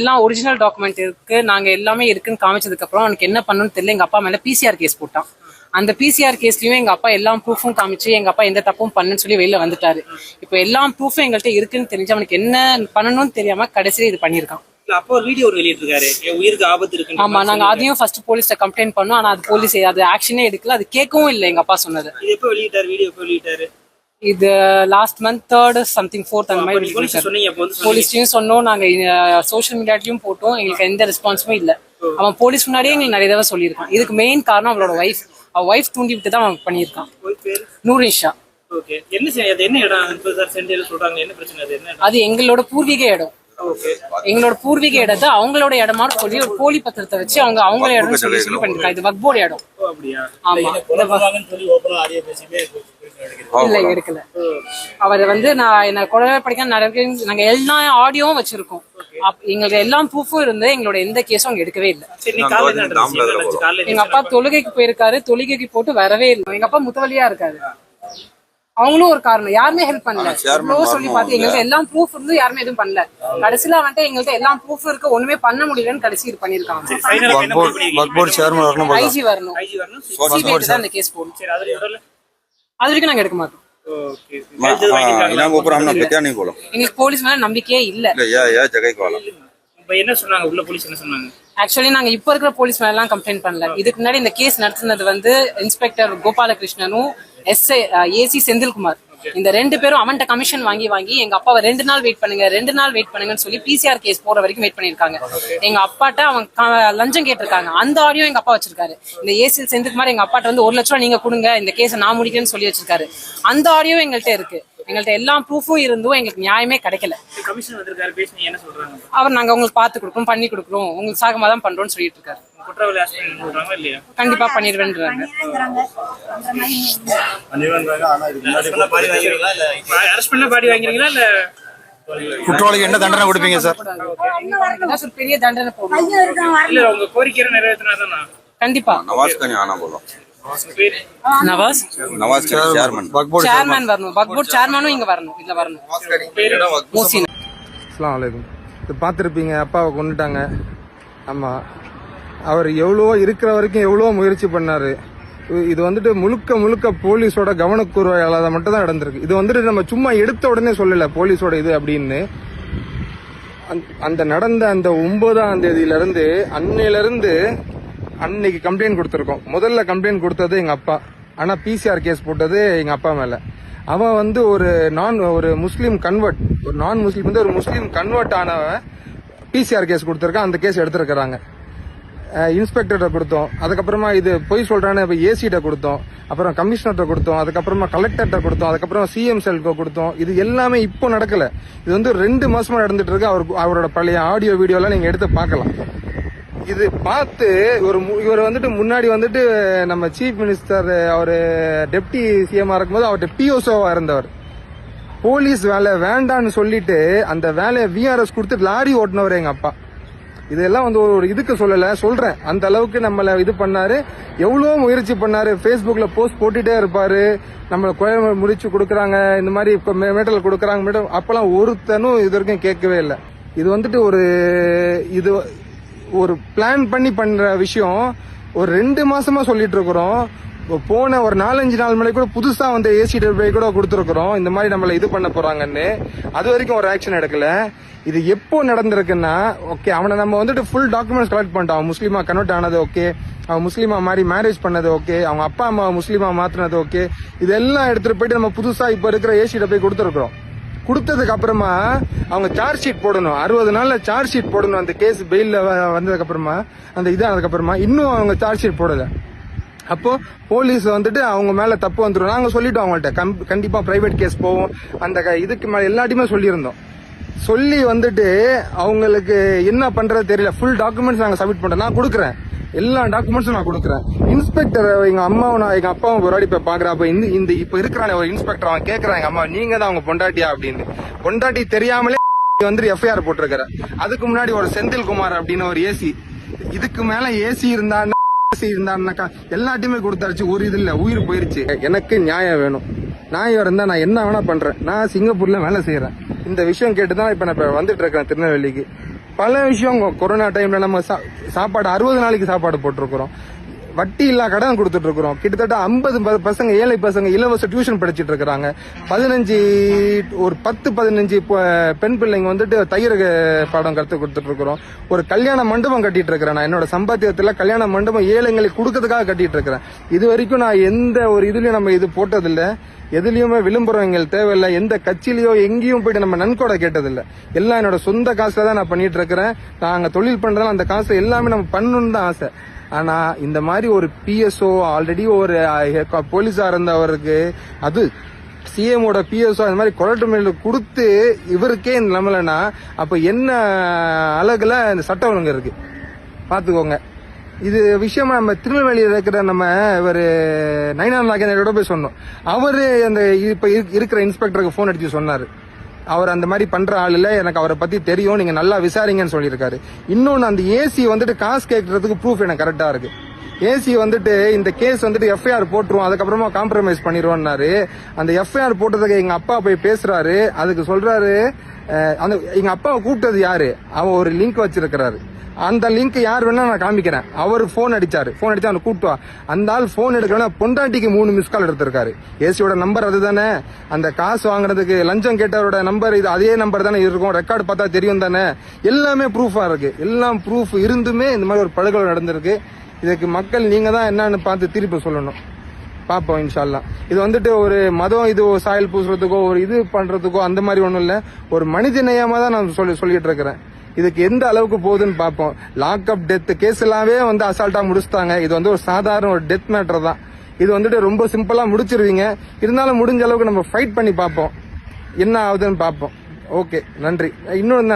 எல்லாம் original document இருக்கு, நாங்க எல்லாமே இருக்குன்னு காமிச்சதுக்கு அப்புறம் அவனுக்கு என்ன பண்ணணும்னு தெரியல. எங்க அப்பா மேல பிசிஆர் கேஸ் போட்டான். அந்த பிசிஆர் கேஸ்லயும் எங்க அப்பா எல்லா ப்ரூஃபும் காமிச்சு எங்க அப்பா எந்த தப்பும் பண்ணுன்னு சொல்லி வெளியில வந்துட்டாரு. இப்ப எல்லா ப்ரூஃபும் எங்கள்கிட்ட இருக்குன்னு தெரிஞ்சு அவனுக்கு என்ன பண்ணணும்னு தெரியாம கடைசியில இது பண்ணிருக்கான். அப்போ ஒரு வீடியோ வெளியிட்டிருக்காரு, உயிருக்கு ஆபத்து இருக்கு. ஆமா, நாங்க அதையும் ஃபர்ஸ்ட் போலீஸ்ல கம்ப்ளைண்ட் பண்ணோம். ஆனா அது போலீஸ் அது ஆக்ஷனே எடுக்கல, அது கேட்கவும் இல்லை. எங்க அப்பா சொன்னது இது எப்போ வெளியிட்டாரு, வீடியோ எப்போ வெளியிட்டாரு? இது last month 3rd something 4th அந்த மாதிரி போலீஸ்லயும் சொன்னோம். நாங்க சோசியல் மீடியாட்லயும் போட்டோம். எங்களுக்கு எந்த ரெஸ்பான்ஸுமே இல்ல. அவன் போலீஸ் முன்னாடியே எங்களுக்கு நிறைய தடவை சொல்லியிருக்கான். இதுக்கு மெயின் காரணம் அவளோட ஒய்ஃப் தூண்டி விட்டு தான் அவன் பண்ணியிருக்கான். நூரிஷா. அது எங்களோட பூர்வீக இடம். எங்களோட பூர்வீக இடத்தை அவங்களோட இடமா சொல்லி ஒரு போலி பத்திரத்தை வச்சு அவங்கள இடம் சொல்லி பண்ணிருக்காங்க. இது வக்போர்டு இடம். ஆமா, இல்ல எடுக்கல. அவர் நான் என்ன கொலை படிக்க நாங்க எல்லா ஆடியோவும் வச்சிருக்கோம். எங்களுக்கு எல்லா ப்ரூஃபும் இருந்து எங்களோட எந்த கேஸும் அவங்க எடுக்கவே இல்லை. எங்க அப்பா தொழுகைக்கு போயிருக்காரு, தொழுகைக்கு போட்டு வரவே இல்லை. எங்க அப்பா முத்தவலியா இருக்காரு. அவங்களும் ஒரு காரணம், யாருமே ஹெல்ப் பண்ணல. சொல்லி பார்த்து எங்களுக்கு எல்லாம் ப்ரூஃப் இருந்து யாருமே எதுவும் பண்ணல. கடைசியில எங்கள்கிட்ட எல்லாம் ப்ரூஃப் இருக்கு, ஒண்ணுமே பண்ண முடியலன்னு கடைசி இது பண்ணிருக்காங்க. ஐஜி வரணும், தான் இந்த கேஸ் போடணும். அது வரைக்கும் நாங்க எடுக்க மாட்டோம். எங்களுக்கு போலீஸ் மேல நம்பிக்கையே இல்ல. ஆக்சுவலி நாங்க இப்ப இருக்கிற போலீஸ் மேல எல்லாம் கம்ப்ளைண்ட் பண்ணல. இதுக்கு முன்னாடி இந்த கேஸ் நடத்துனது இன்ஸ்பெக்டர் கோபாலகிருஷ்ணனும் ஏசி செந்தில்குமார். இந்த 2 பேரும் அவன்கிட்ட கமிஷன் வாங்கி எங்க அப்பாவை 2 நாள் வெயிட் பண்ணுங்கன்னு சொல்லி பிசிஆர் கேஸ் போற வரைக்கும் வெயிட் பண்ணிருக்காங்க. எங்க அப்பாட்ட அவன் லஞ்சம் கேட்டிருக்காங்க. அந்த ஆடியோ எங்க அப்பா வச்சிருக்காரு. இந்த ஏசி செந்தில்குமார் எங்க அப்பாட்ட 1 லட்சம் ரூபாய் நீங்க கொடுங்க, இந்த கேஸை நான் முடிக்கிறேன்னு சொல்லி வச்சிருக்காரு. அந்த ஆடியோ எங்கள்கிட்ட இருக்கு. எங்கள்கிட்ட எல்லா ப்ரூஃபும் இருந்தும் எங்களுக்கு நியாயமே கிடைக்கல. அவர் நாங்க உங்களுக்கு பார்த்து கொடுக்கணும், பண்ணி கொடுக்குறோம், உங்களுக்கு சாகமாதான் பண்றோம்னு சொல்லிட்டு இருக்காரு. கண்டிப்பா பண்ணிடுவேன்றாங்க. குற்றவாளிக்கு என்ன தண்டனை கொடுப்பீங்க சார்? பெரிய தண்டனை போடணும். கண்டிப்பா நவாஸ் சேர்மன் வரணும். வக்போர்டு சேர்மனும் இங்க வரணும். இதுல வரணும். அஸ்ஸலாமு அலைக்கும். இது பார்த்துருப்பீங்க, அப்பாவை கொண்டுட்டாங்க. ஆமா, அவர் எவ்வளோ இருக்கிற வரைக்கும் எவ்வளோ முயற்சி பண்ணாரு. இது முழுக்க போலீஸோட கவனக்குறையால மட்டும் தான் நடந்திருக்கு. இது நம்ம சும்மா எடுத்த உடனே சொல்லல போலீஸோட இது அப்படின்னு. அந்த நடந்த அந்த 9ஆம் தேதியிலிருந்து அன்னையிலிருந்து அன்னைக்கு கம்ப்ளைண்ட் கொடுத்துருக்கோம். முதல்ல கம்ப்ளைண்ட் கொடுத்தது எங்க அப்பா. ஆனா பிசிஆர் கேஸ் போட்டது எங்க அப்பா மேல. அவன் ஒரு முஸ்லீம் கன்வெர்ட், ஒரு நான் முஸ்லீம் ஒரு முஸ்லீம் கன்வெர்ட் ஆனவன் பிசிஆர் கேஸ் கொடுத்துருக்கான். அந்த கேஸ் எடுத்திருக்கிறாங்க. இன்ஸ்பெக்டர்கிட்ட கொடுத்தோம். அதுக்கப்புறமா இது பொய் சொல்றான்னு ஏசிட்ட கொடுத்தோம். அப்புறம் கமிஷனர்கிட்ட கொடுத்தோம். அதுக்கப்புறமா கலெக்டர்கிட்ட கொடுத்தோம். அதுக்கப்புறம் சிஎம் செல்க்கு கொடுத்தோம். இது எல்லாமே இப்போ நடக்கல. இது 2 மாசமா நடந்துட்டு இருக்கு. அவரோட பழைய ஆடியோ வீடியோலாம் நீங்க எடுத்து பார்க்கலாம். இது பார்த்து இவர் முன்னாடி நம்ம சீஃப் மினிஸ்டர், அவரு டெப்டி சிஎம் இருக்கும்போது அவர்கிட்ட பிஓசோவா இருந்தவர். போலீஸ் வேலை வேண்டான்னு சொல்லிட்டு அந்த வேலையை விஆர்எஸ் கொடுத்து லாரி ஓட்டினவர் எங்க அப்பா. இதெல்லாம் ஒரு இதுக்கு சொல்றேன். அந்த அளவுக்கு நம்மள இது பண்ணாரு. எவ்வளவு முயற்சி பண்ணாரு. Facebookல போஸ்ட் போட்டுட்டே இருப்பாரு. நம்மள கொலை முடிச்சு கொடுக்கறாங்க, இந்த மாதிரி மெடல் கொடுக்கறாங்க. அப்பெல்லாம் ஒருத்தனும் இது வரைக்கும் கேட்கவே இல்லை. இது ஒரு பிளான் பண்ணி பண்ற விஷயம். ஒரு 2 மாசமா சொல்லிட்டு இருக்கிறோம். போன ஒரு 4-5 நாள் முன்னாடி கூட புதுசா ஏசி டெலிவரி கூட கொடுத்துருக்கிறோம். இந்த மாதிரி நம்மள இது பண்ண போறாங்கன்னு. அது வரைக்கும் ஒரு ஆக்ஷன் எடுக்கல. இது எப்போ நடந்திருக்குன்னா, ஓகே, அவனை நம்ம ஃபுல் டாக்குமெண்ட்ஸ் கலெக்ட் பண்ணிட்டோம். அவன் முஸ்லீமா கன்வெர்ட் ஆனது ஓகே, அவன் முஸ்லீமா மாதிரி மேரேஜ் பண்ணது ஓகே, அவங்க அப்பா அம்மா முஸ்லீமா மாத்தினது ஓகே. இதெல்லாம் எடுத்துட்டு போயிட்டு நம்ம புதுசா இப்ப இருக்கிற ஏசிட்ட போய் கொடுத்துருக்கோம். கொடுத்ததுக்கு அப்புறமா அவங்க சார்ஜ் ஷீட் போடணும். 60 நாள்ல சார்ஜ் ஷீட் போடணும். அந்த கேஸ் பெயில வந்ததுக்கு அப்புறமா, அந்த இதானதுக்கு அப்புறமா இன்னும் அவங்க சார்ஜ் ஷீட் போடல. அப்போ போலீஸ் அவங்க மேல தப்பு வந்துடும். நாங்க சொல்லிட்டோம் அவங்கள்ட்ட, கண்டிப்பா பிரைவேட் கேஸ் போவோம். அந்த இதுக்கு மேல எல்லாத்தையுமே சொல்லியிருந்தோம். சொல்லி அவங்களுக்கு என்ன பண்றது தெரியல. ஃபுல் டாக்குமெண்ட்ஸ் நாங்க சப்மிட் பண்றோம். நான் கொடுக்குறேன், எல்லா டாக்குமெண்ட்ஸும் நான் கொடுக்குறேன். இன்ஸ்பெக்டர் எங்க அப்பாவும் ஒரு வாடி இப்ப பாக்குறப்ப இப்ப இருக்கிறான ஒரு இன்ஸ்பெக்டர் அவன் கேட்கறான், எங்க அம்மா நீங்க தான் அவங்க பொண்டாட்டியா அப்படின்னு. பொண்டாட்டி தெரியாமலே எஃப்ஐஆர் போட்டிருக்கிற. அதுக்கு முன்னாடி ஒரு செந்தில்குமார் அப்படின்னு ஒரு ஏசி. இதுக்கு மேல ஏசி இருந்தாருனாக்கா எல்லாத்தையுமே கொடுத்தாச்சு. ஒரு இது இல்ல, உயிர் போயிருச்சு. எனக்கு நியாயம் வேணும். நியாயம் இருந்தா நான் என்ன வேணா பண்றேன். நான் சிங்கப்பூர்ல வேலை செய்யறேன். இந்த விஷயம் கேட்டுதான் இப்ப நான் வந்துட்டு இருக்கேன் திருநெல்வேலிக்கு. பல விஷயம் கொரோனா டைம்ல நம்ம சாப்பாடு 60 நாளைக்கு சாப்பாடு போட்டிருக்கிறோம், வட்டி இல்லா கடன் கொடுத்துட்டு இருக்கிறோம். கிட்டத்தட்ட 50 பசங்க, ஏழை பசங்க இலவச டியூஷன் படிச்சிட்டு இருக்கிறாங்க. 10-15 பெண் பிள்ளைங்க வந்துட்டு தையல் பாடம் கத்து கொடுத்துட்டு இருக்கிறோம். ஒரு கல்யாண மண்டபம் கட்டிட்டு இருக்கிறேன். நான் என்னோட சம்பாத்தியத்துல கல்யாண மண்டபம் ஏழைங்களுக்கு கொடுக்கறதுக்காக கட்டிட்டு இருக்கிறேன். இது வரைக்கும் நான் எந்த ஒரு இதுலயும் நம்ம இது போட்டதில்ல, எதுலயுமே விளம்பரம் எங்களுக்கு தேவையில்லை, எந்த கட்சியிலயோ எங்கேயும் போயிட்டு நம்ம நன்கொடை கேட்டதில்லை. எல்லாம் என்னோட சொந்த காசுல தான் நான் பண்ணிட்டு இருக்கிறேன். நாங்க தொழில் பண்றதால அந்த காசு எல்லாமே நம்ம பண்ணணும்னு தான் ஆசை. ஆனா இந்த மாதிரி ஒரு பிஎஸ்ஓ, ஆல்ரெடி ஒரு போலீஸா இருந்தவருக்கு, அது சிஎமோட பிஎஸ்ஓ அந்த மாதிரி கொலட்டர் கொடுத்து இவருக்கே இந்த நிலைமைனா அப்ப என்ன அழகுல இந்த சட்ட ஒழுங்கு இருக்கு பாத்துக்கோங்க. இது விஷயமா நம்ம திருநெல்வேலியில் இருக்கிற நம்ம இவர் நயினார் நாகேந்திரோட போய் சொன்னோம். அவரு அந்த இப்ப இருக்கிற இன்ஸ்பெக்டருக்கு போன் அடிச்சு சொன்னாரு, அவர் அந்த மாதிரி பண்ற ஆள் இல்ல, எனக்கு அவரை பத்தி தெரியும், நீங்க நல்லா விசாரிங்கன்னு சொல்லியிருக்காரு. இன்னொன்னு, அந்த ஏசி வந்துட்டு காசு கேட்கறதுக்கு ப்ரூஃப் எனக்கு கரெக்டா இருக்கு. ஏசி வந்துட்டு இந்த கேஸ் வந்துட்டு எஃப்ஐஆர் போட்டுருவோம், அதுக்கப்புறமா காம்ப்ரமைஸ் பண்ணிடுவோம்னாரு. அந்த எஃப்ஐஆர் போட்டதுக்கு எங்க அப்பா போய் பேசுறாரு. அதுக்கு சொல்றாரு, அந்த எங்க அப்பாவை கூப்பிட்டது யாரு, அவன் ஒரு லிங்க் வச்சிருக்கிறாரு. அந்த லிங்க் யார் வேணா நான் காமிக்கிறேன். அவர் போன் அடிச்சாரு, போன் அடிச்சு அவனை கூப்பிட்டு வா. அந்த ஆள் போன் எடுக்கலன்னா பொண்டாட்டிக்கு 3 மிஸ் கால் எடுத்திருக்காரு. ஏசியோட நம்பர் அதுதானே, அந்த காசு வாங்குறதுக்கு லஞ்சம் கேட்டவரோட நம்பர் இது, அதே நம்பர் தானே இருக்கும், ரெக்கார்டு பார்த்தா தெரியும் தானே. எல்லாமே ப்ரூஃபா இருக்கு. எல்லாம் ப்ரூஃப் இருந்துமே இந்த மாதிரி ஒரு படுகொலை நடந்திருக்கு. இதுக்கு மக்கள் நீங்க தான் என்னன்னு பார்த்து தீர்ப்பு சொல்லணும். பாப்போம் இன்ஷால்லா. இது வந்துட்டு ஒரு மதம், இது சாயல் பூசுறதுக்கோ ஒரு இது பண்றதுக்கோ அந்த மாதிரி ஒண்ணும் இல்ல. ஒரு மனித நேயமா தான் நான் சொல்லிட்டு இருக்கிறேன். இதுக்கு எந்த அளவுக்கு போகுதுன்னு பார்ப்போம். லாக்அப் டெத் கேஸ் எல்லாமே வந்து அசால்ட்டா முடிச்சுட்டாங்க. இது வந்து ஒரு சாதாரண ஒரு டெத் மேட்டர் தான். இது வந்துட்டு ரொம்ப சிம்பிளா முடிச்சிருவீங்க. இருந்தாலும் முடிஞ்ச அளவுக்கு நம்ம ஃபைட் பண்ணி பார்ப்போம், என்ன ஆகுதுன்னு பார்ப்போம். ஓகே, நன்றி. இன்னொன்னு